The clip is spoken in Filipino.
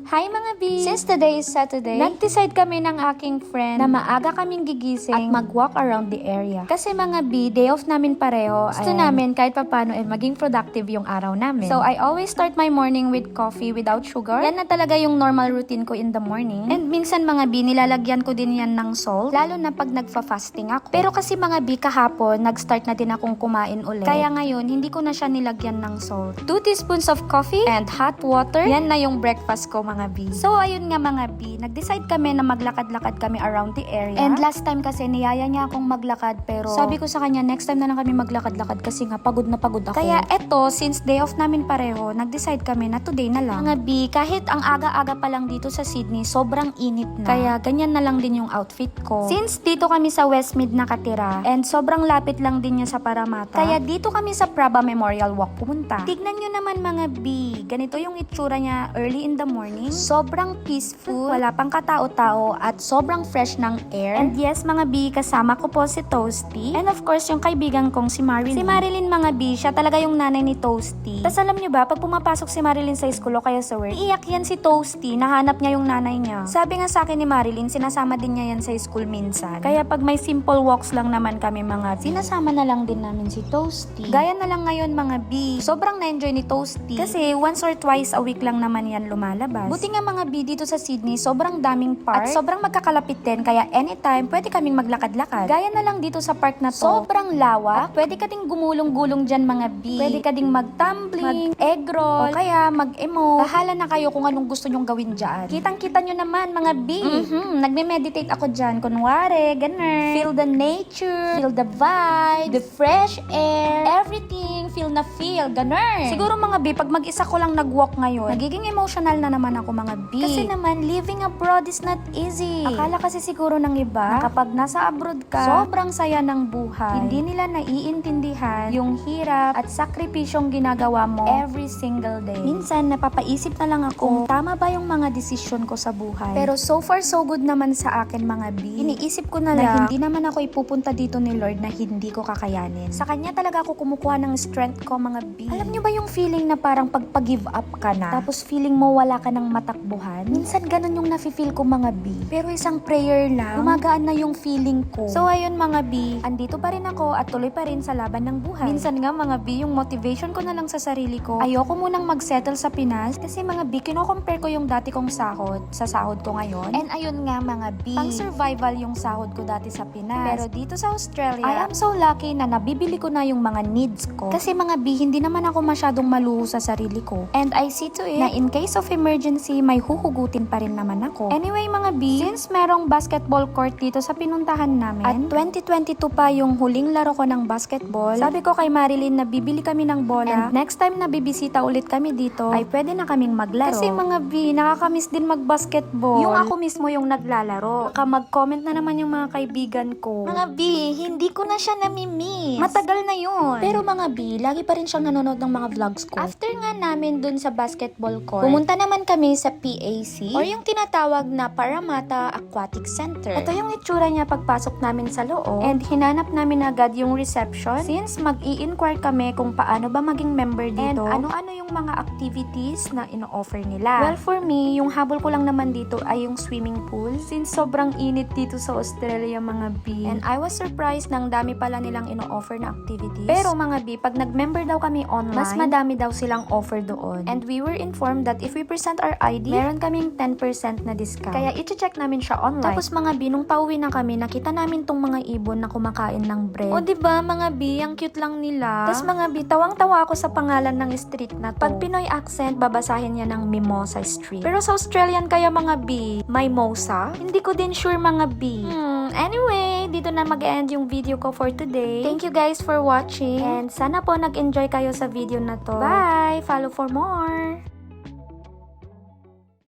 Hi mga B! Since today is Saturday, nag-decide kami ng aking friend na maaga kaming gigising at mag-walk around the area. Kasi mga B, day off namin pareho. Gusto namin kahit papano maging productive yung araw namin. So I always start my morning with coffee without sugar. Yan na talaga yung normal routine ko in the morning. And minsan mga B, nilalagyan ko din yan ng salt. Lalo na pag nagfa-fasting ako. Pero kasi mga B, kahapon, nag-start na din akong kumain ulit. Kaya ngayon, hindi ko na siya nilagyan ng salt. 2 teaspoons of coffee and hot water. Yan na yung breakfast ko mga B. So ayun nga mga B, nag-decide kami na maglakad-lakad kami around the area. And last time kasi niyaya niya akong maglakad pero sabi ko sa kanya next time na lang kami maglakad-lakad kasi nga pagod na pagod ako. Kaya eto, since day off namin pareho, nag-decide kami na today na lang. Mga B, kahit ang aga-aga pa lang dito sa Sydney, sobrang init na. Kaya ganyan na lang din yung outfit ko. Since dito kami sa Westmead nakatira and sobrang lapit lang din niya sa Parramatta, kaya dito kami sa Praba Memorial Walk pumunta. Tignan nyo naman mga B, ganito yung itsura niya early in the morning. Sobrang peaceful, wala pang katao-tao at sobrang fresh ng air. And yes mga B, kasama ko po si Toasty. And of course yung kaibigan kong si Marilyn. Si Marilyn mga B, siya talaga yung nanay ni Toasty. Tapos alam nyo ba, pag pumapasok si Marilyn sa school o kaya sa work, iiyak yan si Toasty, nahanap niya yung nanay niya. Sabi nga sa akin ni Marilyn, sinasama din niya yan sa school minsan. Kaya pag may simple walks lang naman kami mga B, sinasama na lang din namin si Toasty. Gaya na lang ngayon mga B, sobrang na-enjoy ni Toasty kasi once or twice a week lang naman yan lumalabas. Buti nga mga B, dito sa Sydney, sobrang daming park at sobrang magkakalapit din, kaya anytime pwede kaming maglakad-lakad. Gaya na lang dito sa park na to, sobrang lawak, pwede ka ding gumulong-gulong dyan mga B, pwede ka ding mag-tumbling, mag-egg roll, o kaya mag-emo. Bahala na kayo kung anong gusto nyong gawin dyan. Kitang-kita nyo naman mga B, nagme-meditate ako dyan, kunwari, ganun. Feel the nature, feel the vibe, the fresh air, everything, feel na feel, ganun. Siguro mga B, pag mag-isa ko lang nag-walk ngayon, nagiging emotional na naman ako mga B. Kasi naman, living abroad is not easy. Akala kasi siguro ng iba, na kapag nasa abroad ka, sobrang saya ng buhay. Hindi nila naiintindihan yung hirap at sakripisyong ginagawa mo every single day. Minsan, napapaisip na lang ako kung tama ba yung mga desisyon ko sa buhay. Pero so far, so good naman sa akin mga B. Iniisip ko na lang, hindi naman ako ipupunta dito ni Lord na hindi ko kakayanin. Sa Kanya talaga ako kumukuha ng strength ko mga B. Alam nyo ba yung feeling na parang pagpa-give up ka na, tapos feeling mo wala ka ng matakbuhan? Minsan ganun yung nafe-feel ko mga B. Pero isang prayer lang, gumagaan na yung feeling ko. So ayun mga B, andito pa rin ako at tuloy pa rin sa laban ng buhay. Minsan nga mga B, yung motivation ko na lang sa sarili ko, ayoko munang mag-settle sa Pinas kasi mga B, kino-compare ko yung dati kong sahod sa sahod ko ngayon. And ayun nga mga B, pang survival yung sahod ko dati sa Pinas. Pero dito sa Australia, I am so lucky na nabibili ko na yung mga needs ko. Kasi mga B, hindi naman ako masyadong maluho sa sarili ko. And I see to it na in case of emergency, may huhugutin pa rin naman ako. Anyway mga B, since merong basketball court dito sa pinuntahan namin, at 2022 pa yung huling laro ko ng basketball, sabi ko kay Marilyn na bibili kami ng bola. And next time na bibisita ulit kami dito, ay pwede na kaming maglaro. Kasi mga B, nakakamiss din mag-basketball. Yung ako mismo yung naglalaro. Baka mag-comment na naman yung mga kaibigan ko. Mga B, hindi ko na siya namimiss. Matagal na yun. Pero mga B, lagi pa rin siyang nanonood ng mga vlogs ko. After nga namin dun sa basketball court, pumunta naman kami sa PAC or yung tinatawag na Parramatta Aquatic Center. Ito yung itsura niya pagpasok namin sa loob. And hinanap namin agad yung reception since mag-i-inquire kami kung paano ba maging member dito. And ano-ano yung mga activities na ino-offer nila. Well, for me, yung habol ko lang naman dito ay yung swimming pool since sobrang init dito sa Australia mga B. And I was surprised nang dami pala nilang ino-offer na activities. Pero mga B, pag nag-member daw kami online, mas madami daw silang offer doon. And we were informed that if we present our ID, meron kaming 10% na discount. Kaya i-check namin siya online. Tapos mga B, nung pauwi na kami, nakita namin tong mga ibon na kumakain ng bread. O diba mga B, ang cute lang nila. Tapos mga B, tawang-tawa ako sa pangalan ng street na to. Pag Pinoy accent, babasahin niya ng Mimosa Street. Pero sa Australian kaya mga B, Mimosa? Hindi ko din sure mga B. Anyway, dito na mag-end yung video ko for today. Thank you guys for watching. And sana po nag-enjoy kayo sa video na to. Bye! Follow for more!